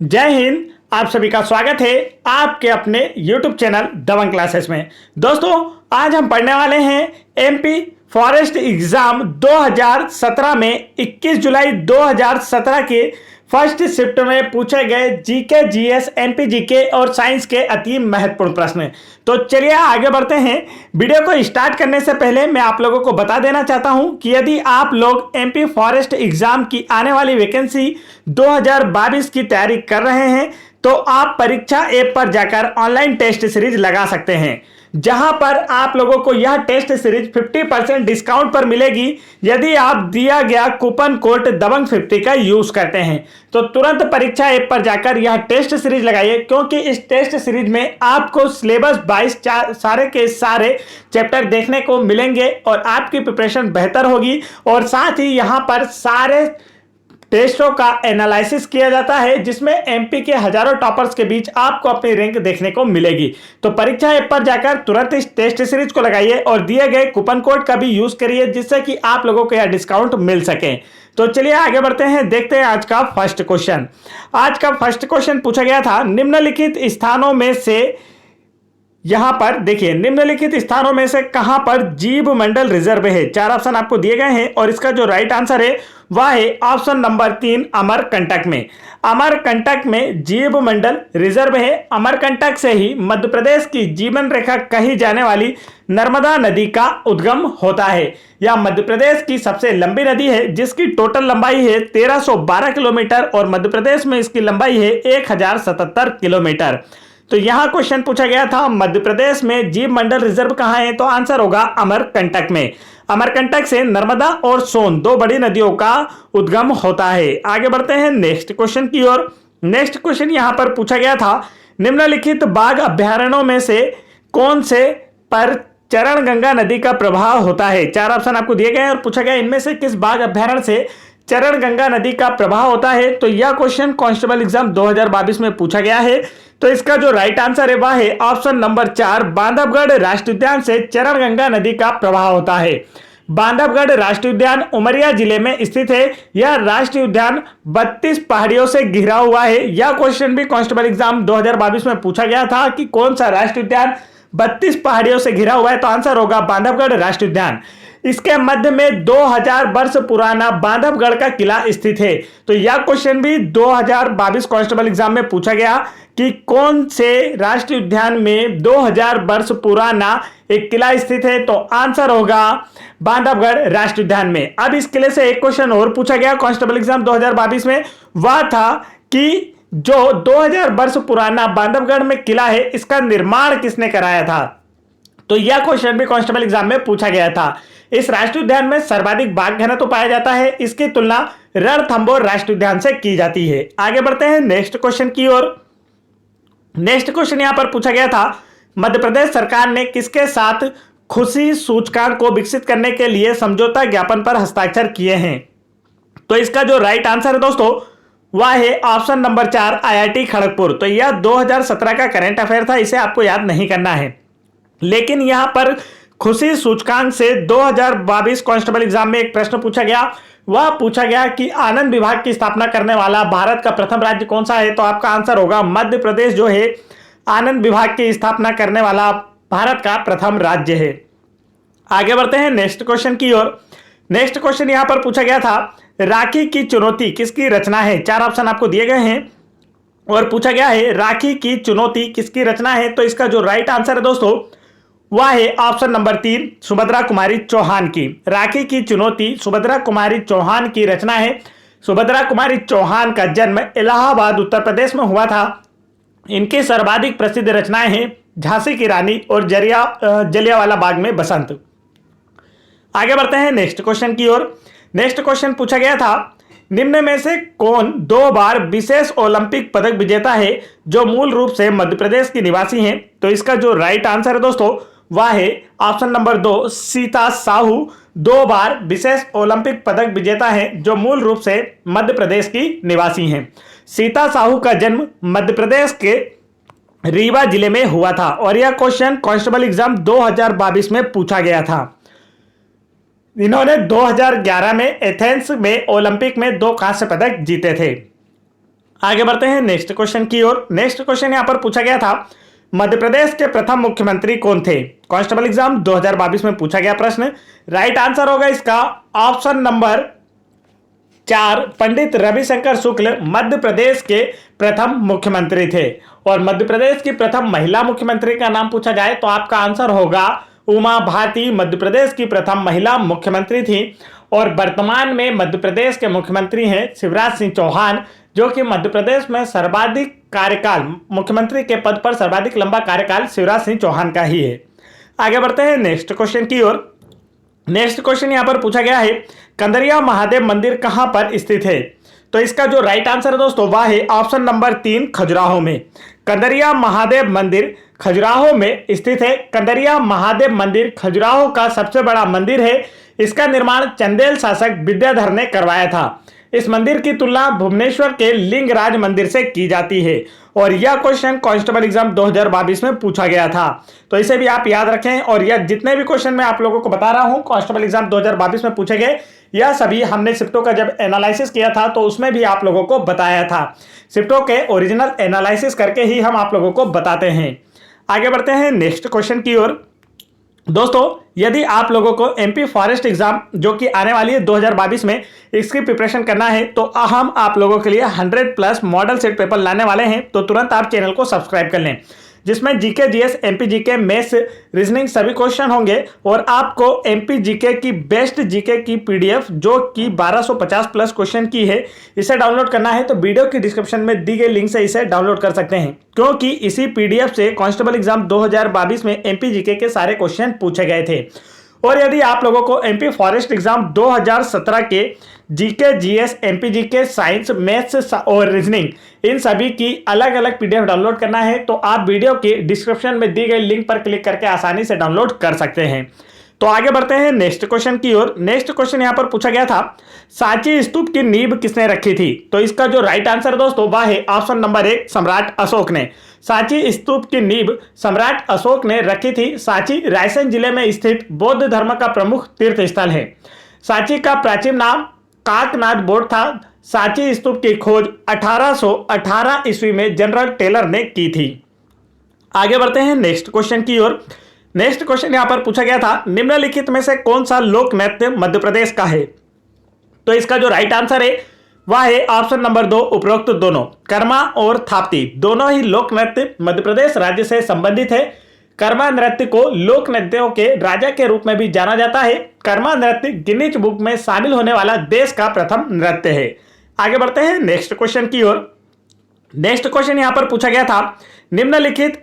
जय हिंद। आप सभी का स्वागत है आपके अपने YouTube चैनल दबंग क्लासेस में। दोस्तों, आज हम पढ़ने वाले हैं एमपी फॉरेस्ट एग्जाम 2017 में 21 जुलाई 2017 के फर्स्ट शिफ्ट में पूछे गए जीके, जीएस, एमपी जीके और साइंस के अति महत्वपूर्ण प्रश्न। तो चलिए आगे बढ़ते हैं। वीडियो को स्टार्ट करने से पहले मैं आप लोगों को बता देना चाहता हूं कि यदि आप लोग एमपी फॉरेस्ट एग्जाम की आने वाली वैकेंसी 2022 की तैयारी कर रहे हैं तो आप परीक्षा ऐप पर जाकर ऑनलाइन टेस्ट सीरीज लगा सकते हैं, जहां पर आप लोगों को यह टेस्ट सीरीज 50% डिस्काउंट पर मिलेगी यदि आप दिया गया कूपन कोड दबंग 50 का यूज करते हैं। तो तुरंत परीक्षा ऐप पर जाकर यह टेस्ट सीरीज लगाइए, क्योंकि इस टेस्ट सीरीज में आपको सिलेबस 22 सारे के सारे चैप्टर देखने को मिलेंगे और आपकी प्रिपरेशन बेहतर होगी। और साथ ही यहां पर सारे टेस्टों का एनालिसिस किया जाता है, जिसमें एमपी के हजारों टॉपर्स के बीच आपको अपनी रैंक देखने को मिलेगी। तो परीक्षा ऐप पर जाकर तुरंत इस टेस्ट सीरीज को लगाइए और दिए गए कूपन कोड का भी यूज करिए, जिससे कि आप लोगों को यह डिस्काउंट मिल सके। तो चलिए आगे बढ़ते हैं, देखते हैं आज का फर्स्ट क्वेश्चन। आज का फर्स्ट क्वेश्चन पूछा गया था, निम्नलिखित स्थानों में से यहां पर देखिए, निम्नलिखित स्थानों में से कहां पर जीव मंडल रिजर्व है। चार ऑप्शन आपको दिए गए हैं और इसका जो राइट आंसर है वह है ऑप्शन नंबर 3 अमरकंटक में। अमरकंटक में जीव मंडल रिजर्व है। अमरकंटक से ही मध्य प्रदेश की जीवन रेखा कही जाने वाली नर्मदा नदी का उद्गम होता है। यह मध्य प्रदेश की सबसे लंबी नदी है, जिसकी टोटल लंबाई है 1312 किलोमीटर और मध्य प्रदेश में इसकी लंबाई है 1077 किलोमीटर। तो यहां क्वेश्चन पूछा गया था, मध्य प्रदेश में जीव मंडल रिजर्व कहां है, तो आंसर होगा अमरकंटक में। अमरकंटक से नर्मदा और सोन दो बड़ी नदियों का उद्गम होता है। आगे बढ़ते हैं नेक्स्ट क्वेश्चन की ओर। नेक्स्ट क्वेश्चन यहां पर पूछा गया था, निम्नलिखित बाघ अभ्यारण्यों में से कौन से पर चरणगंगा नदी का प्रवाह होता है। चार ऑप्शन आपको दिए गए हैं और पूछा गया इनमें से किस बाघ अभ्यारण्य से चरणगंगा नदी का प्रवाह होता है। तो यह क्वेश्चन कांस्टेबल एग्जाम 2022 में पूछा गया है। तो इसका जो राइट आंसर है वह है ऑप्शन नंबर 4 बांधवगढ़ राष्ट्रीय उद्यान से चरणगंगा नदी का प्रवाह होता है। बांधवगढ़ राष्ट्रीय उद्यान उमरिया जिले में स्थित है। यह राष्ट्रीय उद्यान 32 पहाड़ियों से घिरा हुआ है। यह क्वेश्चन भी कांस्टेबल एग्जाम 2022 में पूछा गया था कि कौन सा राष्ट्रीय उद्यान 32 पहाड़ियों से घिरा हुआ है, तो आंसर होगा बांधवगढ़ राष्ट्रीय उद्यान। इसके मध्य में 2000 वर्ष पुराना बांधवगढ़ का किला स्थित है। तो यह क्वेश्चन भी 2022 कांस्टेबल एग्जाम में पूछा गया कि कौन से राष्ट्रीय उद्यान में 2000 वर्ष पुराना एक किला स्थित है, तो आंसर होगा बांधवगढ़ राष्ट्रीय उद्यान में। अब इस किले से एक क्वेश्चन और पूछा गया कांस्टेबल एग्जाम 2022 में, वह था कि जो 2000 वर्ष पुराना बांधवगढ़ में किला है, इसका निर्माण किसने कराया था। तो यह क्वेश्चन भी कांस्टेबल एग्जाम में पूछा गया था। इस राष्ट्रीय उद्यान में सर्वाधिक बाघ घनत्व पाया जाता है। इसकी तुलना रणथंभौर राष्ट्रीय उद्यान से की जाती है। आगे बढ़ते हैं नेक्स्ट क्वेश्चन की ओर। नेक्स्ट क्वेश्चन यहां पर पूछा गया था, मध्य प्रदेश सरकार ने किसके साथ खुशी सूचकांक को विकसित करने के लिए समझौता ज्ञापन पर हस्ताक्षर किए हैं। तो इसका जो राइट आंसर है दोस्तों वह है ऑप्शन नंबर 4 आईआईटी खड़गपुर। तो यह 2017 का करंट अफेयर था, इसे आपको याद नहीं करना है। लेकिन यहां पर खुशी सूचकांक से 2022 कांस्टेबल एग्जाम में एक प्रश्न पूछा गया। वह पूछा गया कि आनंद विभाग की स्थापना करने वाला भारत का प्रथम राज्य कौन सा है, तो आपका आंसर होगा मध्य प्रदेश जो है आनंद विभाग की स्थापना करने वाला भारत का प्रथम राज्य है। आगे बढ़ते हैं नेक्स्ट क्वेश्चन की ओर। नेक्स्ट क्वेश्चन यहां पर पूछा गया था, राखी की चुनौती किसकी रचना है। चार ऑप्शन आपको दिए गए हैं और पूछा गया है राखी की चुनौती किसकी रचना है। तो इसका जो राइट आंसर है दोस्तों वह है ऑप्शन नंबर 3 सुभद्रा कुमारी चौहान की। राखी की चुनौती सुभद्रा कुमारी चौहान की रचना है। सुभद्रा कुमारी चौहान का जन्म इलाहाबाद उत्तर प्रदेश में हुआ था। इनकी सर्वाधिक प्रसिद्ध रचनाएं हैं झांसी की रानी और जलियांवाला बाग में बसंत। आगे बढ़ते हैं नेक्स्ट क्वेश्चन की ओर। नेक्स्ट क्वेश्चन पूछा गया था, निम्न में से कौन 2 बार विशेष ओलंपिक पदक विजेता है जो मूल रूप से मध्य प्रदेश की निवासी हैं। तो इसका जो राइट आंसर है दोस्तों वह है ऑप्शन नंबर 2 सीता साहू 2 बार विशेष ओलंपिक पदक विजेता है जो मूल रूप से मध्य प्रदेश की निवासी हैं। सीता साहू का जन्म मध्य प्रदेश के रीवा जिले में हुआ था और यह क्वेश्चन कांस्टेबल एग्जाम 2022 में पूछा गया था। इन्होंने 2011 में एथेंस में ओलंपिक में 2 कांस्य पदक जीते थे। आगे बढ़ते हैं नेक्स्ट क्वेश्चन की ओर। नेक्स्ट क्वेश्चन यहां पर पूछा गया था, मध्य प्रदेश के प्रथम मुख्यमंत्री कौन थे? कांस्टेबल एग्जाम 2022 में पूछा गया प्रश्न। राइट आंसर होगा इसका ऑप्शन नंबर 4, पंडित रविशंकर शुक्ल मध्य प्रदेश के प्रथम मुख्यमंत्री थे। और मध्य प्रदेश की प्रथम महिला मुख्यमंत्री का नाम पूछा जाए तो आपका आंसर होगा उमा भारती, मध्य प्रदेश की प्रथम महिला मुख्यमंत्री थी। और वर्तमान में मध्य प्रदेश के मुख्यमंत्री हैं शिवराज सिंह चौहान, जो कि मध्य प्रदेश में सर्वाधिक कार्यकाल, मुख्यमंत्री के पद पर सर्वाधिक लंबा कार्यकाल शिवराज सिंह चौहान का ही है। आगे बढ़ते हैं नेक्स्ट क्वेश्चन की ओर। नेक्स्ट क्वेश्चन यहां पर पूछा गया है, कंदरिया महादेव मंदिर कहां पर स्थित है? तो इसका जो राइट आंसर है दोस्तों वह है ऑप्शन नंबर 3, खजुराहो में। कंदरिया महादेव मंदिर खजुराहो में स्थित है। कंदरिया महादेव मंदिर खजुराहो का सबसे बड़ा मंदिर है। इसका निर्माण चंदेल शासक विद्याधर ने करवाया था। इस मंदिर की तुलना भुवनेश्वर के लिंगराज मंदिर से की जाती है। और यह क्वेश्चन कांस्टेबल एग्जाम 2022 में पूछा गया था, तो इसे भी आप याद रखें। और यह जितने भी क्वेश्चन मैं आप लोगों को बता रहा हूं कांस्टेबल एग्जाम 2022 में पूछे गए, यह सभी हमने शिफ्टों का जब एनालिसिस किया था तो उसमें भी आप लोगों को बताया था। शिफ्टों के ओरिजिनल एनालिसिस करके ही हम आप लोगों को बताते हैं। आगे बढ़ते हैं नेक्स्ट क्वेश्चन की ओर। दोस्तों, यदि आप लोगों को एमपी फॉरेस्ट एग्जाम जो कि आने वाली है 2022 में, इसकी प्रिपरेशन करना है तो हम आप लोगों के लिए 100+ मॉडल सेट पेपर लाने वाले हैं। तो तुरंत आप चैनल को सब्सक्राइब कर लें, जिसमें GK, GS, MP GK, maths, reasoning सभी क्वेश्चन होंगे। और आपको एमपी जीके की बेस्ट जीके की पीडीएफ जो कि 1250+ क्वेश्चन की है, इसे डाउनलोड करना है तो वीडियो की डिस्क्रिप्शन में दी गई लिंक से इसे डाउनलोड कर सकते हैं, क्योंकि इसी पीडीएफ से कांस्टेबल एग्जाम 2022 में एमपी जीके के सारे क्वेश्चन पूछे गए थे। और यदि आप लोगों को एमपी फॉरेस्ट एग्जाम 2017 के GK, GS, MP GK, science, maths और रीजनिंग इन सभी की अलग अलग पीडीएफ डाउनलोड करना है तो आप वीडियो के डिस्क्रिप्शन में दी गई लिंक पर क्लिक करके आसानी से डाउनलोड कर सकते हैं। तो आगे बढ़ते हैं नेक्स्ट क्वेश्चन की ओर। नेक्स्ट क्वेश्चन यहां पर पूछा गया था, सांची स्तूप की नींव किसने रखी थी? तो इसका जो राइट आंसर है दोस्तों वह है ऑप्शन नंबर 1, सम्राट अशोक ने। सांची स्तूप की नींव सम्राट अशोक ने रखी थी। सांची रायसेन जिले में स्थित बौद्ध धर्म का प्रमुख तीर्थ स्थल है। सांची का प्राचीन नाम काकनाथ बोर्ड था। सांची स्तूप की खोज 1818 ईस्वी में जनरल टेलर ने की थी। आगे बढ़ते हैं नेक्स्ट क्वेश्चन की ओर। नेक्स्ट क्वेश्चन यहां पर पूछा गया था, निम्नलिखित में से कौन सा लोक नृत्य मध्य प्रदेश का है? तो इसका जो राइट आंसर है वह है ऑप्शन नंबर 2, उपरोक्त दोनों। कर्मा और थाप्ती दोनों ही लोक नृत्य मध्य प्रदेश राज्य से संबंधित है। कर्मा नृत्य को लोक नृत्यों के राजा के रूप में भी जाना जाता है। कर्मा नृत्य गिनीज बुक में शामिल होने वाला देश का प्रथम नृत्य है। आगे बढ़ते हैं नेक्स्ट क्वेश्चन की ओर। नेक्स्ट क्वेश्चन यहां पर पूछा गया था, निम्नलिखित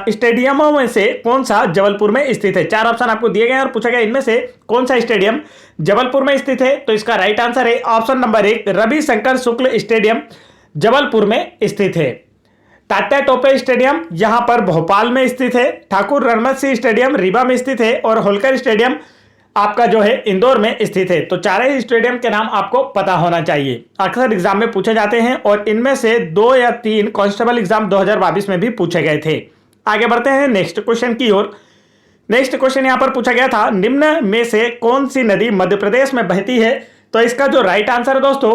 स्टेडियमों में से कौन सा जबलपुर में स्थित है? 4 ऑप्शन आपको दिए गए और पूछा गया इनमें से कौन सा स्टेडियम जबलपुर में स्थित है? तो इसका राइट आंसर है option number 1, Ravishankar Shukla stadium Jabalpur में स्थित है। तात्या टोपे स्टेडियम यहां पर भोपाल में स्थित है। ठाकुर रणमत सिंह स्टेडियम रीवा में स्थित है। और होलकर स्टेडियम आपका जो है इंदौर में स्थित है। तो चारों ही स्टेडियम के नाम आपको पता होना चाहिए, अक्सर एग्जाम में पूछे जाते हैं और इनमें से 2 या 3 कांस्टेबल एग्जाम 2022 में भी पूछे गए थे। आगे बढ़ते हैं नेक्स्ट क्वेश्चन की ओर। नेक्स्ट क्वेश्चन यहां पर पूछा गया था, निम्न में से कौन सी नदी मध्य प्रदेश में बहती है? तो इसका जो राइट आंसर है दोस्तों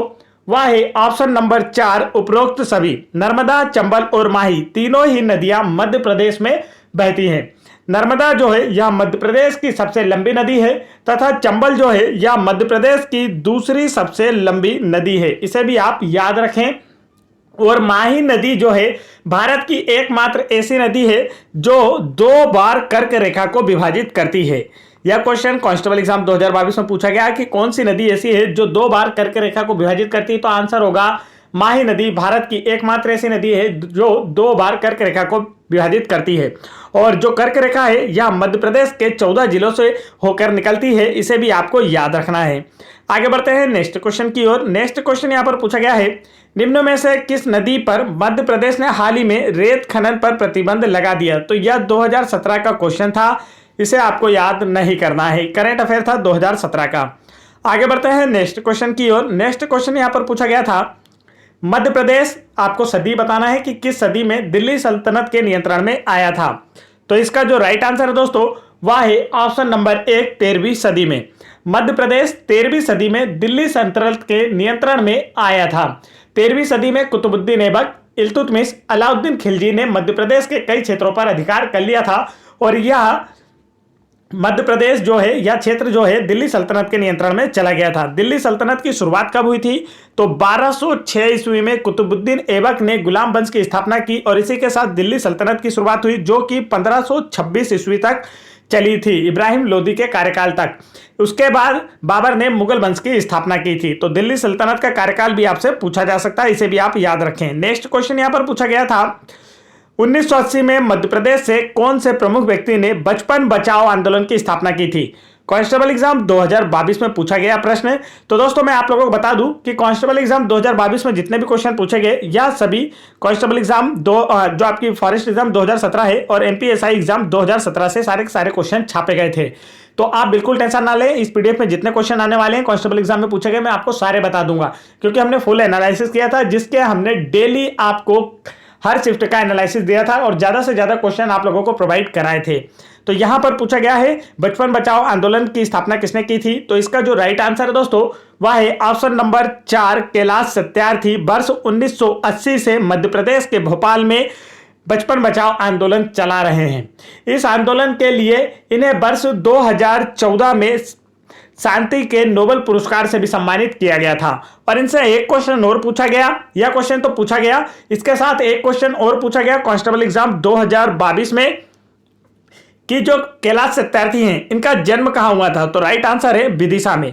वह है ऑप्शन नंबर 4, उपरोक्त सभी। नर्मदा, चंबल और माही तीनों ही नदियां मध्य प्रदेश में बहती हैं। नर्मदा जो है यह मध्य प्रदेश की सबसे लंबी नदी है तथा चंबल जो है यह मध्य प्रदेश की दूसरी सबसे लंबी नदी है, इसे भी आप याद रखें। और माही नदी जो है भारत की एकमात्र ऐसी नदी है जो 2 बार कर्क रेखा को विभाजित करती है। यह क्वेश्चन कांस्टेबल एग्जाम 2022 में पूछा गया कि कौन सी नदी ऐसी है जो 2 बार कर्क रेखा को विभाजित करती है? तो आंसर होगा माही नदी भारत की एकमात्र ऐसी नदी है जो 2 बार कर्क रेखा को विभाजित करती है। और जो कर्क रेखा है यह मध्य प्रदेश के 14 जिलों से होकर निकलती है, इसे भी आपको याद रखना है। आगे बढ़ते हैं नेक्स्ट क्वेश्चन की ओर। नेक्स्ट क्वेश्चन यहां पर पूछा गया है, निम्न में से किस नदी पर मध्य प्रदेश ने हाल ही में रेत खनन पर प्रतिबंध लगा दिया? तो यह 2017 का क्वेश्चन था, इसे आपको याद नहीं करना है, करंट अफेयर था 2017 का। आगे बढ़ते हैं नेक्स्ट क्वेश्चन की ओर। नेक्स्ट क्वेश्चन यहां पर पूछा गया था, मध्य प्रदेश आपको सदी बताना है कि किस सदी में दिल्ली सल्तनत के नियंत्रण में आया था? तो इसका जो राइट आंसर है दोस्तों वह है ऑप्शन नंबर 1, 13वीं सदी में। मध्य प्रदेश 13वीं सदी में दिल्ली सल्तनत के नियंत्रण में आया था। 13वीं सदी में कुतुबुद्दीन ऐबक, इल्तुतमिश, अलाउद्दीन खिलजी ने मध्य प्रदेश के कई क्षेत्रों पर अधिकार कर लिया था और यह मध्य प्रदेश जो है यह क्षेत्र जो है दिल्ली सल्तनत के नियंत्रण में चला गया था। दिल्ली सल्तनत की शुरुआत कब हुई थी? तो 1206 ईस्वी में कुतुबुद्दीन ऐबक ने गुलाम वंश की स्थापना की और इसी के साथ दिल्ली सल्तनत की शुरुआत हुई, जो कि 1526 ईस्वी तक चली थी, इब्राहिम लोदी के कार्यकाल तक। उसके बाद बाबर ने मुगल वंश की स्थापना की थी। तो दिल्ली सल्तनत का कार्यकाल भी आपसे पूछा जा सकता है, इसे भी आप याद रखें। नेक्स्ट क्वेश्चन यहां पर पूछा गया था, 1980 में मध्य प्रदेश से कौन से प्रमुख व्यक्ति ने बचपन बचाओ आंदोलन की स्थापना की थी? कांस्टेबल एग्जाम 2022 में पूछा गया प्रश्न। तो दोस्तों मैं आप लोगों को बता दूं कि कांस्टेबल एग्जाम 2022 में जितने भी क्वेश्चन पूछे गए या सभी कांस्टेबल एग्जाम जो आपकी फॉरेस्ट एग्जाम 2017 है और एमपीएसआई एग्जाम 2017 से सारे के सारे क्वेश्चन छापे गए थे। तो आप बिल्कुल टेंशन ना लें, इस पीडीएफ में जितने क्वेश्चन आने वाले हैं कांस्टेबल एग्जाम में पूछे गए मैं आपको सारे बता दूंगा, क्योंकि हमने फुल एनालिसिस किया था, जिसके हमने डेली आपको हर शिफ्ट का एनालिसिस दिया था और ज्यादा से ज्यादा क्वेश्चन आप लोगों को प्रोवाइड कराए थे। तो यहां पर पूछा गया है बचपन बचाओ आंदोलन की स्थापना किसने की थी? तो इसका जो राइट आंसर है दोस्तों वह है ऑप्शन नंबर 4 कैलाश सत्यार्थी। वर्ष 1980 से मध्य प्रदेश के भोपाल में बचपन बचाओ आंदोलन चला रहे हैं। इस आंदोलन के लिए इन्हें वर्ष 2014 में शांति के नोबेल पुरस्कार से भी सम्मानित किया गया था। और इनसे एक क्वेश्चन और पूछा गया, यह क्वेश्चन तो पूछा गया, इसके साथ एक क्वेश्चन और पूछा गया कांस्टेबल एग्जाम 2022 में कि जो कैलाश सत्यार्थी हैं इनका जन्म कहां हुआ था? तो राइट आंसर है विदिशा में।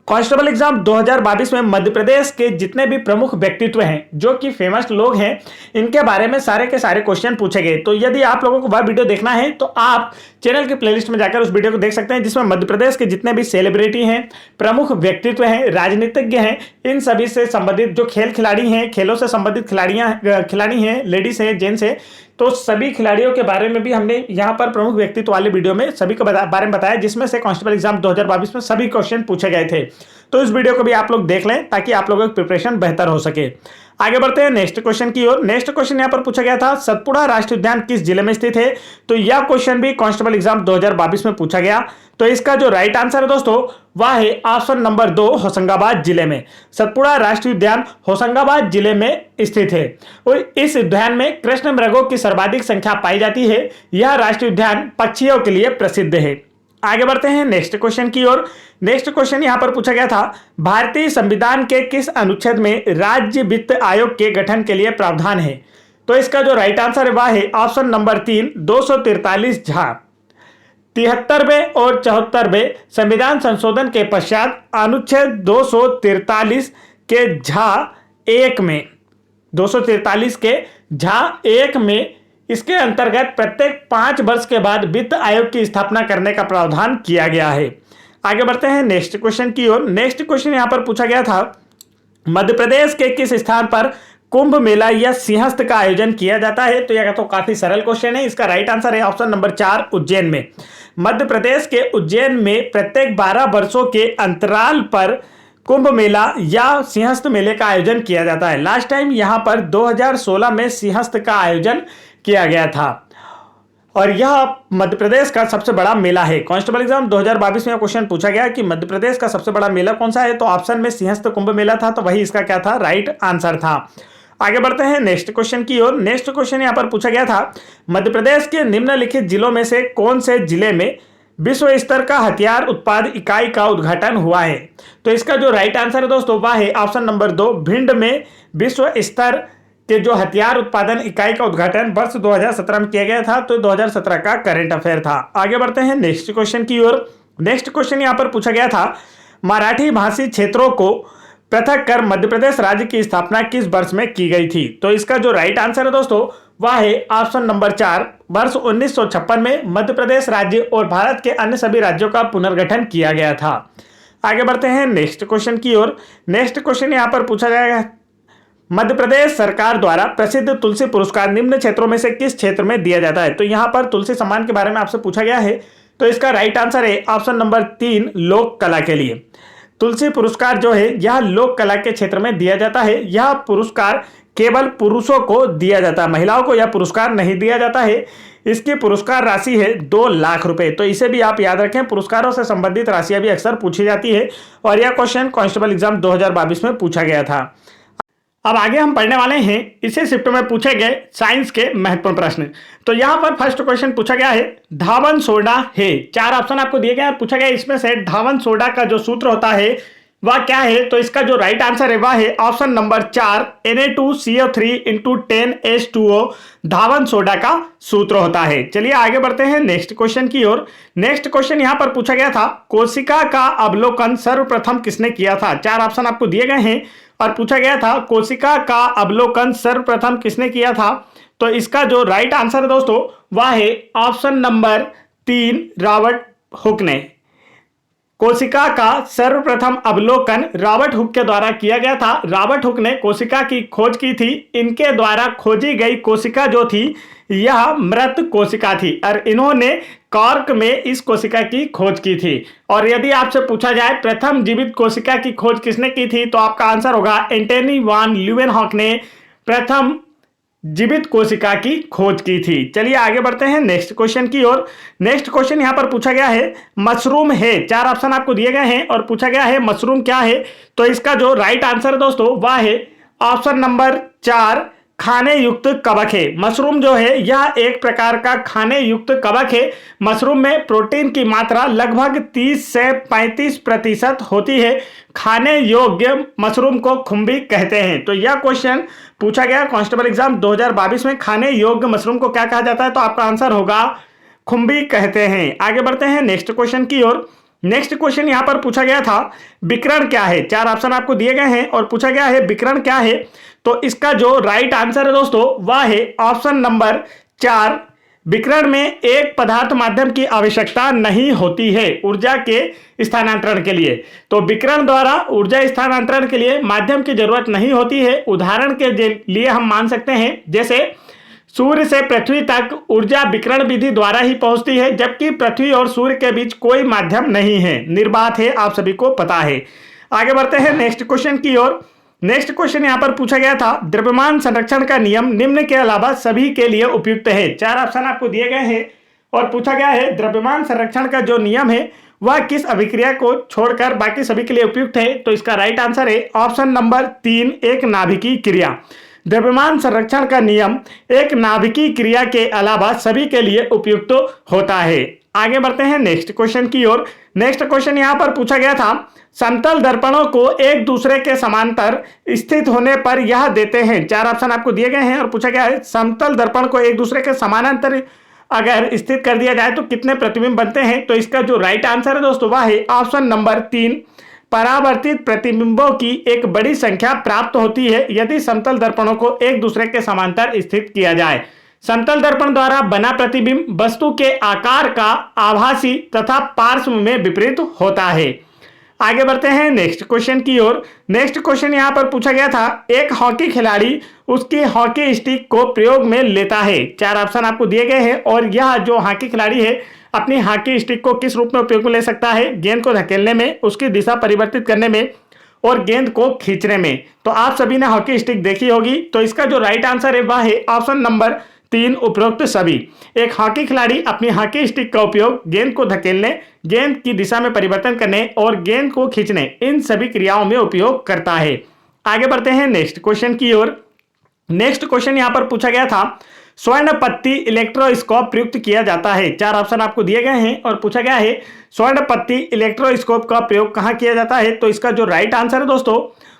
कांस्टेबल एग्जाम 2022 में मध्य प्रदेश के जितने भी प्रमुख व्यक्तित्व हैं जो कि फेमस लोग हैं इनके बारे में सारे के सारे क्वेश्चन पूछे गए। तो यदि आप लोगों को वह वीडियो देखना है तो आप चैनल के प्लेलिस्ट में जाकर उस वीडियो को देख सकते हैं, जिसमें मध्य प्रदेश के जितने भी सेलिब्रिटी हैं, प्रमुख व्यक्तित्व हैं, राजनीतिज्ञ हैं, इन सभी से संबंधित जो खेल खिलाड़ी हैं, खेलों से संबंधित खिलाड़ी हैं, लेडीज हैं, जेंट्स हैं, तो सभी खिलाड़ियों के बारे में भी हमने यहाँ पर प्रमुख व्यक्तित्व वाले वीडियो में सभी के बारे में बताया, जिसमें से कांस्टेबल एग्जाम 2022 में सभी क्वेश्चन पूछे गए थे। तो इस वीडियो को भी आप लोग देख लें ताकि आप लोगों की प्रिपरेशन बेहतर हो सके। आगे बढ़ते हैं नेक्स्ट क्वेश्चन की ओर। नेक्स्ट क्वेश्चन यहाँ पर पूछा गया था सतपुड़ा राष्ट्रीय उद्यान किस जिले में स्थित है? तो यह क्वेश्चन भी कांस्टेबल एग्जाम 2022 में पूछा गया। तो इसका जो राइट आंसर है दोस्तों वह है ऑप्शन नंबर 2 होशंगाबाद जिले में। सतपुड़ा राष्ट्रीय उद्यान होशंगाबाद जिले में स्थित है और इस उद्यान में कृष्ण मृगों की सर्वाधिक संख्या पाई जाती है। यह राष्ट्रीय उद्यान पक्षियों के लिए प्रसिद्ध है। आगे बढ़ते हैं नेक्स्ट क्वेश्चन की ओर। नेक्स्ट क्वेश्चन यहां पर पूछा गया था भारतीय संविधान के किस अनुच्छेद में राज्य वित्त आयोग के गठन के लिए प्रावधान है? तो इसका जो राइट आंसर है वह है ऑप्शन नंबर 3 243 झा। 73वें और 74वें संविधान संशोधन के पश्चात अनुच्छेद 243 के झा 1 में 243 के झा 1 में इसके अंतर्गत प्रत्येक 5 वर्ष के बाद वित्त आयोग की स्थापना करने का प्रावधान किया गया है। आगे बढ़ते हैं नेक्स्ट क्वेश्चन की ओर। नेक्स्ट क्वेश्चन यहां पर पूछा गया था मध्य प्रदेश के किस स्थान पर कुंभ मेला या सिंहस्थ का आयोजन किया जाता है? तो यह तो काफी सरल क्वेश्चन है, इसका राइट आंसर है ऑप्शन नंबर 4 उज्जैन में। मध्य प्रदेश के उज्जैन में प्रत्येक 12 वर्षों के अंतराल पर कुंभ मेला या सिंहस्थ मेले का आयोजन किया जाता है। लास्ट टाइम यहां पर 2016 में सिंहस्थ का आयोजन किया गया था और यह मध्य प्रदेश का सबसे बड़ा मेला है। कांस्टेबल एग्जाम 2022 में क्वेश्चन पूछा गया कि मध्य प्रदेश का सबसे बड़ा मेला कौन सा है? तो ऑप्शन में सिंहस्थ कुंभ मेला था, तो वही इसका क्या था? राइट आंसर था। आगे बढ़ते हैं नेक्स्ट क्वेश्चन की ओर। नेक्स्ट क्वेश्चन यहां पर पूछा गया था मध्य प्रदेश के निम्नलिखित जिलों में से कौन से जिले में विश्व स्तर का हथियार उत्पाद इकाई का उद्घाटन हुआ है? तो इसका जो राइट आंसर है दोस्तों वह है ऑप्शन नंबर 2 भिंड में विश्व स्तर के जो हथियार उत्पादन इकाई का उद्घाटन वर्ष 2017 में किया गया था। तो 2017 का करंट अफेयर था। आगे बढ़ते हैं नेक्स्ट क्वेश्चन की ओर। नेक्स्ट क्वेश्चन यहां पर पूछा गया था मराठी भाषी क्षेत्रों को पृथक कर मध्य प्रदेश राज्य की स्थापना किस वर्ष में की गई थी? तो इसका जो राइट आंसर है दोस्तों वह है ऑप्शन नंबर 4 वर्ष 1956 में मध्य प्रदेश राज्य और भारत के अन्य सभी राज्यों का पुनर्गठन किया गया था। आगे बढ़ते हैं नेक्स्ट क्वेश्चन की ओर। नेक्स्ट क्वेश्चन यहां पर पूछा जाएगा मध्य प्रदेश सरकार द्वारा प्रसिद्ध तुलसी पुरस्कार निम्न क्षेत्रों में से किस क्षेत्र में दिया जाता है? तो यहां पर तुलसी सम्मान के बारे में आपसे पूछा गया है, तो इसका राइट आंसर है ऑप्शन नंबर 3 लोक कला के लिए। तुलसी पुरस्कार जो है यह लोक कला के क्षेत्र में दिया जाता है। यह पुरस्कार केवल पुरुषों को दिया जाता है, महिलाओं को यह पुरस्कार नहीं दिया जाता है। इसकी पुरस्कार राशि है 2 लाख रुपए। तो इसे भी आप याद रखें, पुरस्कारों से संबंधित राशियां भी अक्सर पूछी जाती है और यह क्वेश्चन कांस्टेबल एग्जाम 2022 में पूछा गया था। अब आगे हम पढ़ने वाले हैं इसी शिफ्ट में पूछे गए साइंस के महत्वपूर्ण प्रश्न। तो यहाँ पर फर्स्ट क्वेश्चन पूछा गया है धावन सोडा है। 4 ऑप्शन आपको दिए गए और पूछा गया इसमें से धावन सोडा का जो सूत्र होता है वह क्या है। तो इसका जो राइट आंसर है वह है option number 4 Na2CO3 into 10H2O धावन सोडा का सूत्र होता है। चलिए आगे बढ़ते हैं नेक्स्ट क्वेश्चन की ओर। नेक्स्ट क्वेश्चन यहाँ पर पूछा गया था कोशिका का अवलोकन सर्वप्रथम किसने किया था। 4 ऑप्शन आपको दिए गए हैं और पूछा गया था कोशिका का अवलोकन सर्वप्रथम किसने किया था। तो इसका जो राइट आंसर है दोस्तों वह है ऑप्शन नंबर 3 रॉबर्ट हुक ने। कोशिका का सर्वप्रथम अवलोकन रॉबर्ट हुक के द्वारा किया गया था। रॉबर्ट हुक ने कोशिका की खोज की थी। इनके द्वारा खोजी गई कोशिका जो थी यह मृत कोशिका थी और इन्होंने कॉर्क में इस कोशिका की खोज की थी। और यदि आपसे पूछा जाए प्रथम जीवित कोशिका की खोज किसने की थी तो आपका आंसर होगा एंटनी वान ल्यूवेनहॉक ने प्रथम जीवित कोशिका की खोज की थी। चलिए आगे बढ़ते हैं नेक्स्ट क्वेश्चन की ओर। नेक्स्ट क्वेश्चन यहां पर पूछा गया है मशरूम है। 4 ऑप्शन आपको दिए गए हैं और पूछा गया है मशरूम क्या है। तो इसका जो राइट आंसर है दोस्तों वह है ऑप्शन नंबर 4 खाने युक्त कवक है। मशरूम जो है यह एक प्रकार का खाने युक्त कवक है। मशरूम में प्रोटीन की मात्रा लगभग 30 से 35% होती है। खाने योग्य मशरूम को खुम्बी कहते हैं। तो यह क्वेश्चन पूछा गया कांस्टेबल एग्जाम 2022 में खाने योग्य मशरूम को क्या कहा जाता है। तो आपका आंसर होगा खुम्बी कहते हैं। आगे बढ़ते हैं नेक्स्ट क्वेश्चन की ओर। नेक्स्ट क्वेश्चन यहां पर पूछा गया था विकिरण क्या है। 4 ऑप्शन आपको दिए गए हैं और पूछा गया है विकिरण क्या है। तो इसका जो राइट आंसर है दोस्तों वह है ऑप्शन नंबर 4 विकिरण में एक पदार्थ माध्यम की आवश्यकता नहीं होती है ऊर्जा के स्थानांतरण के लिए। तो विकिरण द्वारा ऊर्जा स्थानांतरण के लिए माध्यम की जरूरत नहीं होती है। उदाहरण के लिए हम मान सकते हैं जैसे सूर्य से पृथ्वी तक ऊर्जा विकिरण विधि द्वारा ही पहुंचती है जबकि पृथ्वी और सूर्य के बीच कोई माध्यम नहीं है। निर्बाध है, आप सभी को पता है। आगे बढ़ते हैं नेक्स्ट क्वेश्चन की ओर। नेक्स्ट क्वेश्चन यहां पर पूछा गया था द्रव्यमान संरक्षण का नियम निम्न के अलावा सभी के लिए उपयुक्त है। 4 ऑप्शन आपको दिए गए हैं और पूछा गया है द्रव्यमान संरक्षण का जो नियम है वह किस अभिक्रिया को छोड़कर बाकी सभी के लिए उपयुक्त है। तो इसका राइट आंसर है ऑप्शन नंबर 3 एक नाभिकीय क्रिया। द्रव्यमान संरक्षण का नियम एक नाभिकीय क्रिया के अलावा सभी के लिए उपयुक्त होता है। आगे बढ़ते हैं नेक्स्ट क्वेश्चन की ओर। नेक्स्ट क्वेश्चन यहां पर पूछा गया था समतल दर्पणों को एक दूसरे के समांतर स्थित होने पर यह देते हैं। 4 ऑप्शन आपको दिए गए हैं और पूछा गया है समतल दर्पण को एक दूसरे के समानांतर अगर स्थित कर दिया जाए तो कितने प्रतिबिंब बनते हैं। तो इसका जो राइट आंसर है दोस्तों वह है ऑप्शन नंबर 3 परावर्तित प्रतिबिंबों की एक बड़ी संख्या प्राप्त होती है यदि समतल दर्पणों को एक दूसरे के समांतर स्थित किया जाए। समतल दर्पण द्वारा बना प्रतिबिंब वस्तु के आकार का आभासी तथा पार्श्व में विपरीत होता है। आगे बढ़ते हैं नेक्स्ट क्वेश्चन की ओर। नेक्स्ट क्वेश्चन यहां पर पूछा गया था एक हॉकी खिलाड़ी उसकी हॉकी स्टिक को प्रयोग में लेता है। 4 ऑप्शन आपको दिए गए हैं और यह जो हॉकी खिलाड़ी है अपनी हॉकी स्टिक को किस रूप में उपयोग में ले सकता है। गेंद को धकेलने में, उसकी दिशा परिवर्तित करने में और गेंद को खींचने में। तो आप सभी ने हॉकी स्टिक देखी होगी। तो इसका जो राइट आंसर है वह है ऑप्शन नंबर 3 उपरोक्त सभी। एक हॉकी खिलाड़ी अपनी हॉकी स्टिक का उपयोग गेंद को धकेलने, गेंद की दिशा में परिवर्तन करने और गेंद को खींचने इन सभी क्रियाओं में उपयोग करता है। आगे बढ़ते हैं नेक्स्ट क्वेश्चन की ओर। नेक्स्ट क्वेश्चन यहां पर पूछा गया था स्वर्ण पत्ती इलेक्ट्रोस्कोप प्रयुक्त किया जाता है। 4 ऑप्शन आपको दिए गए हैं और पूछा गया है स्वर्ण पत्ती इलेक्ट्रोस्कोप का प्रयोग कहां किया जाता है। तो इसका जो राइट आंसर है दोस्तों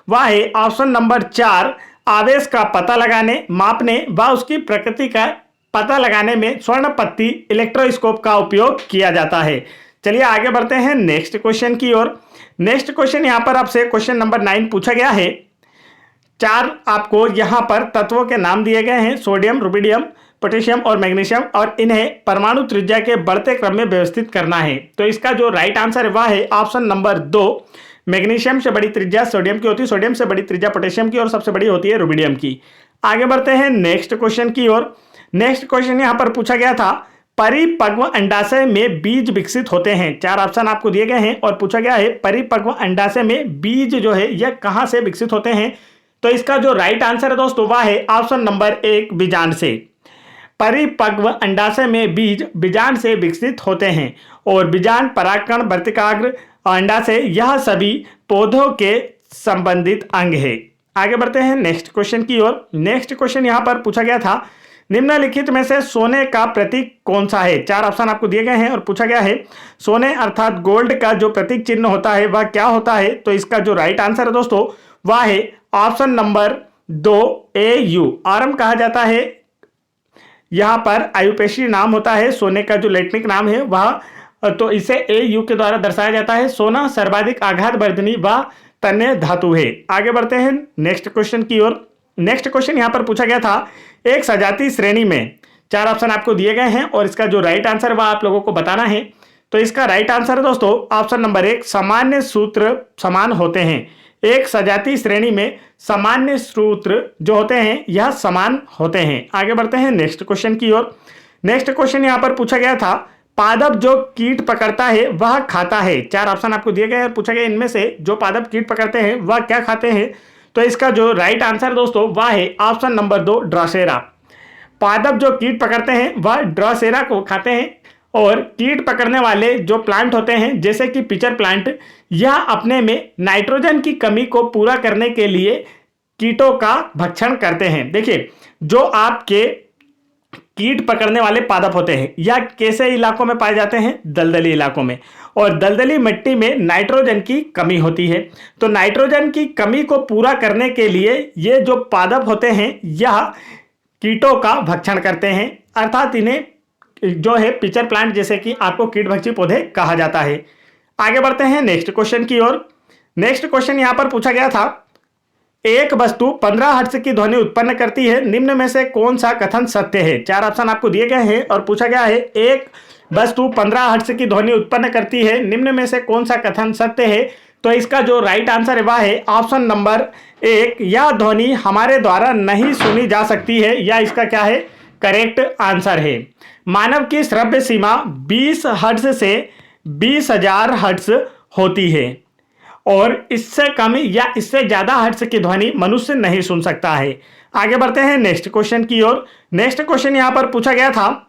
वह है ऑप्शन नंबर 4 आवेश का पता लगाने, मापने व उसकी प्रकृति का पता लगाने में स्वर्ण पत्ती इलेक्ट्रोस्कोप का उपयोग किया जाता है। चलिए आगे बढ़ते हैं नेक्स्ट क्वेश्चन की ओर। नेक्स्ट क्वेश्चन यहां पर आपसे क्वेश्चन नंबर 9 पूछा गया है। 4 आपको यहां पर तत्वों के नाम दिए गए हैं सोडियम, रुबिडियम, पोटेशियम और मैग्नीशियम और इन्हें परमाणु त्रिज्या के बढ़ते क्रम में व्यवस्थित करना है। तो इसका जो राइट आंसर है वह है ऑप्शन नंबर 2 मैग्नीशियम से बड़ी त्रिज्या सोडियम की होती है, सोडियम से बड़ी त्रिज्या पोटेशियम की और सबसे बड़ी होती है रुबिडियम की। आगे बढ़ते हैं नेक्स्ट क्वेश्चन की ओर। नेक्स्ट क्वेश्चन यहां पर पूछा गया था परिपक्व अंडाशय में बीज विकसित होते हैं। 4 ऑप्शन आपको दिए गए हैं और पूछा गया है परिपक्व अंडाशय में बीज जो है यह कहां से विकसित होते हैं। तो इसका जो राइट आंसर है दोस्तों वह है ऑप्शन नंबर 1 बीजांड से। परिपक्व अंडाशय में बीज बीजांड से विकसित होते हैं और बीजांड, परागकण, वर्तिकाग्र, अंडाशय यह सभी पौधों के संबंधित अंग है। आगे बढ़ते हैं नेक्स्ट क्वेश्चन की ओर। नेक्स्ट क्वेश्चन यहाँ पर पूछा गया था, निम्नलिखित में से सोने का प्रतीक कौन सा है। चार ऑप्शन आपको दिए गए हैं और पूछा गया है सोने अर्थात गोल्ड का जो प्रतीक चिन्ह होता है वह क्या होता है। तो इसका जो राइट आंसर है दोस्तों वह है ऑप्शन नंबर 2 AU। आरम कहा जाता है, यहाँ पर आयुपेशी नाम होता है सोने का जो लैटिनिक नाम है वह, तो इसे AU के द्वारा दर्शाया जाता है। सोना सर्वाधिक आघात वर्धनी व तन्य धातु है। आगे बढ़ते हैं नेक्स्ट क्वेश्चन की ओर। नेक्स्ट क्वेश्चन यहाँ पर पूछा गया था, एक सजातीय श्रेणी में, चार ऑप्शन आपको दिए गए हैं और इसका जो राइट आंसर वह आप लोगों को बताना है। तो इसका राइट आंसर है दोस्तों ऑप्शन नंबर 1 सामान्य सूत्र समान होते हैं। एक सजातीय श्रेणी में सामान्य सूत्र जो होते हैं यह समान होते हैं। आगे बढ़ते हैं नेक्स्ट क्वेश्चन की ओर। नेक्स्ट क्वेश्चन यहाँ पर पूछा गया था, पादप जो कीट पकड़ता है वह खाता है। चार ऑप्शन आपको दिए गए और पूछा गया इनमें से जो पादप कीट पकड़ते हैं वह क्या खाते हैं। तो इसका जो राइट आंसर दोस्तों वह है ऑप्शन नंबर 2 ड्रासेरा। पादप जो कीट पकड़ते हैं वह ड्रासेरा को खाते हैं। और कीट पकड़ने वाले जो प्लांट होते हैं जैसे कि पिचर प्लांट, यह अपने में नाइट्रोजन की कमी को पूरा करने के लिए कीटों का भक्षण करते हैं। देखिए, जो आपके कीट पकड़ने वाले पादप होते हैं या कैसे इलाकों में पाए जाते हैं, दलदली इलाकों में, और दलदली मिट्टी में नाइट्रोजन की कमी होती है। तो नाइट्रोजन की कमी को पूरा करने के लिए ये जो पादप होते हैं यह कीटों का भक्षण करते हैं, अर्थात इन्हें जो है पिचर प्लांट जैसे कि आपको कीटभक्षी पौधे कहा जाता है। आगे बढ़ते हैं नेक्स्ट क्वेश्चन की ओर। नेक्स्ट क्वेश्चन यहां पर पूछा गया था, एक वस्तु 15 हर्ट्ज की ध्वनि उत्पन्न करती है, निम्न में से कौन सा कथन सत्य है। चार ऑप्शन आपको दिए गए हैं और पूछा गया है एक वस्तु 15 हर्ट्ज की ध्वनि उत्पन्न करती है, निम्न में से कौन सा कथन सत्य है। तो इसका जो राइट आंसर है वह है ऑप्शन नंबर 1, यह ध्वनि हमारे द्वारा नहीं सुनी जा सकती है, या इसका क्या है करेक्ट आंसर है। मानव की श्रव्य सीमा 20 हर्ट्ज से 20,000 हर्ट्ज होती है और इससे कम या इससे ज्यादा हर्ट्ज की ध्वनि मनुष्य नहीं सुन सकता है। आगे बढ़ते हैं नेक्स्ट क्वेश्चन की ओर। नेक्स्ट क्वेश्चन यहां पर पूछा गया था,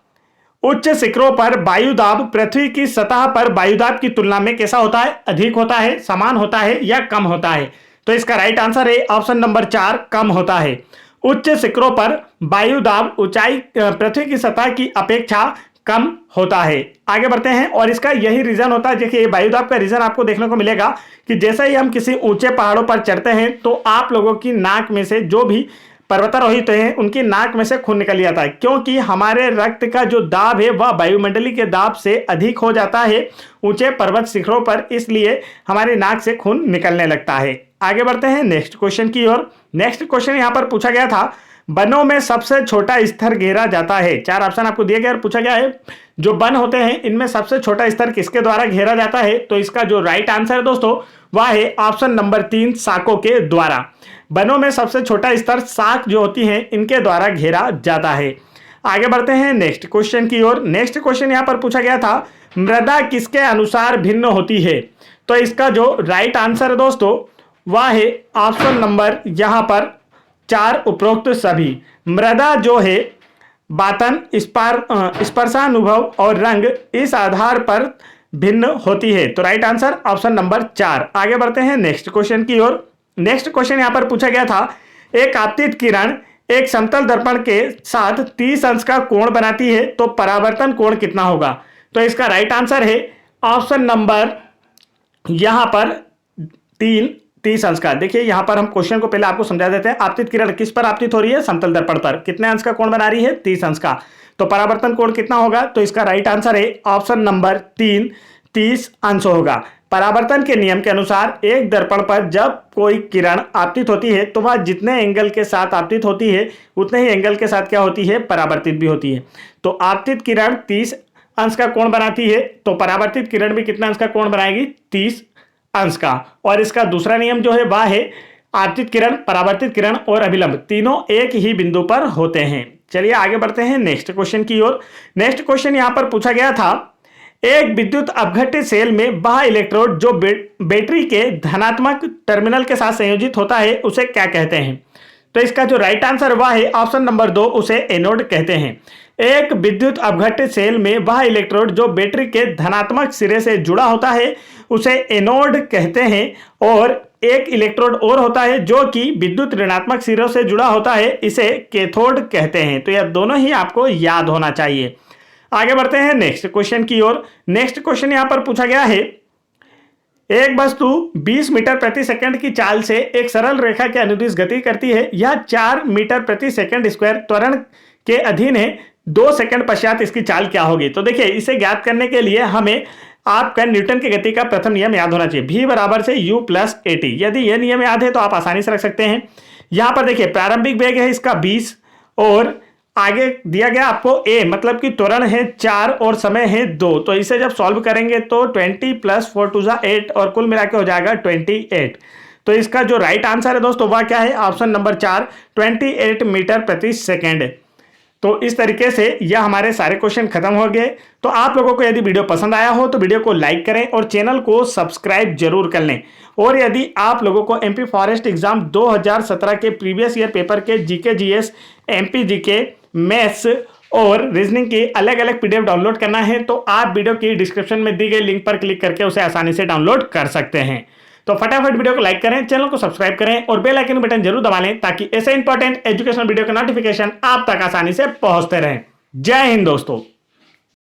उच्च शिखरों पर वायुदाब पृथ्वी की सतह पर वायुदाब की तुलना में कैसा होता है, अधिक होता है, समान होता है या कम होता है। तो इसका राइट आंसर है ऑप्शन नंबर 4 कम होता है। उच्च शिखरों पर वायुदाब ऊंचाई पृथ्वी की सतह की अपेक्षा कम होता है। आगे बढ़ते हैं और इसका यही रीजन होता है। देखिए, वायुदाब का रीजन आपको देखने को मिलेगा कि जैसे ही हम किसी ऊंचे पहाड़ों पर चढ़ते हैं तो आप लोगों की नाक में से, जो भी पर्वतारोही हैं उनकी नाक में से खून निकल जाता है, क्योंकि हमारे रक्त का जो दाब है वह वायुमंडलीय के दाब से अधिक हो जाता है ऊंचे पर्वत शिखरों पर, इसलिए हमारी नाक से खून निकलने लगता है। आगे बढ़ते हैं नेक्स्ट क्वेश्चन की ओर। नेक्स्ट क्वेश्चन यहां पर पूछा गया था, वनों में सबसे छोटा स्तर घेरा जाता है। चार ऑप्शन आपको दिए गए और पूछा गया है जो वन होते हैं इनमें सबसे छोटा स्तर किसके द्वारा घेरा जाता है। तो इसका जो राइट आंसर है दोस्तों वह है ऑप्शन नंबर 3 शाकों के द्वारा। वनों में सबसे छोटा स्तर शाक जो होती हैं इनके द्वारा घेरा जाता है। आगे बढ़ते हैं नेक्स्ट क्वेश्चन की ओर। नेक्स्ट क्वेश्चन यहां पर पूछा गया था, मृदा किसके अनुसार भिन्न होती है। तो इसका जो राइट आंसर है दोस्तों वह है ऑप्शन नंबर यहां पर 4 उपरोक्त सभी। मृदा जो है बातन, स्पर्शानुभव और रंग इस आधार पर भिन्न होती है। तो राइट आंसर ऑप्शन नंबर 4। आगे बढ़ते हैं नेक्स्ट क्वेश्चन की ओर। नेक्स्ट क्वेश्चन यहां पर पूछा गया था, एक आपतित किरण एक समतल दर्पण के साथ 30 अंश का कोण बनाती है, तो परावर्तन कोण कितना होगा। तो इसका राइट आंसर है ऑप्शन नंबर यहां पर 30 अंश का। देखिए, यहां पर हम क्वेश्चन को पहले आपको समझा देते हैं। आपतित किरण किस पर आपतित हो रही है, समतल दर्पण पर। कितने अंश का कोण बना रही है, 30 अंश का। तो परावर्तन कोण कितना होगा। तो इसका राइट आंसर है ऑप्शन नंबर 3 30 अंश होगा। परावर्तन के नियम के अनुसार एक दर्पण पर जब कोई किरण आपतित होती है तो वह जितने एंगल के साथ आपतित होती है उतने ही एंगल के साथ क्या होती है, परावर्तित भी होती है। तो आपतित किरण 30 अंश का कोण बनाती है, तो परावर्तित किरण भी कितना अंश का कोण बनाएगी, 30 अंश का। और इसका दूसरा नियम जो है वह है आपतित किरण, परावर्तित किरण और अभिलंब तीनों एक ही बिंदु पर होते हैं। चलिए आगे बढ़ते हैं नेक्स्ट क्वेश्चन की ओर। नेक्स्ट क्वेश्चन यहां पर पूछा गया था, एक विद्युत अपघट्य सेल में वह इलेक्ट्रोड जो बैटरी के धनात्मक टर्मिनल के साथ संयोजित होता है उसे क्या कहते हैं। तो इसका जो राइट आंसर वह है ऑप्शन नंबर 2, उसे एनोड कहते हैं। एक विद्युत अपघट्य सेल में वह इलेक्ट्रोड जो बैटरी के धनात्मक सिरे से जुड़ा होता है उसे एनोड कहते हैं। और एक इलेक्ट्रोड और होता है जो कि विद्युत ऋणात्मक सिरों से जुड़ा होता है, इसे कैथोड कहते हैं। तो यह दोनों ही आपको याद होना चाहिए। आगे बढ़ते हैं नेक्स्ट क्वेश्चन की ओर। नेक्स्ट क्वेश्चन यहां पर पूछा गया है, एक वस्तु 20 मीटर प्रति सेकंड की चाल से एक सरल रेखा के अनुदिश गति करती है। यह 4 मीटर प्रति सेकंड स्क्वायर त्वरण के अधीन है। 2 सेकंड पश्चात इसकी चाल क्या होगी? तो देखिए, इसे ज्ञात करने के लिए हमें आपका न्यूटन की गति का प्रथम नियम याद होना चाहिए, v बराबर से u प्लस at। यदि यह नियम याद है तो आप आसानी से रख सकते हैं। यहां पर देखिए, प्रारंभिक वेग है इसका 20 और आगे दिया गया आपको a, मतलब कि त्वरण है 4 और समय है 2। तो इसे जब सॉल्व करेंगे तो 20 प्लस 4 टू 8 और कुल मिला के हो जाएगा 28। तो इसका जो राइट आंसर है दोस्तों वह क्या है? ऑप्शन नंबर 4, 28 मीटर प्रति सेकेंड। तो इस तरीके से यह हमारे सारे क्वेश्चन खत्म हो गए। तो आप लोगों को यदि वीडियो पसंद आया हो तो वीडियो को लाइक करें और चैनल को सब्सक्राइब जरूर कर लें। और यदि आप लोगों को एमपी फॉरेस्ट एग्जाम 2017 के प्रीवियस ईयर पेपर के GK GS, MP GK, maths और रीजनिंग की अलग अलग पीडीएफ डाउनलोड करना है तो आप वीडियो की डिस्क्रिप्शन में दी गई लिंक पर क्लिक करके उसे आसानी से डाउनलोड कर सकते हैं। तो फटाफट वीडियो को लाइक करें, चैनल को सब्सक्राइब करें और बेल आइकन बटन जरूर दबा लें ताकि ऐसे इंपॉर्टेंट एजुकेशनल वीडियो के नोटिफिकेशन आप तक आसानी से पहुंचते रहें। जय हिंद दोस्तों।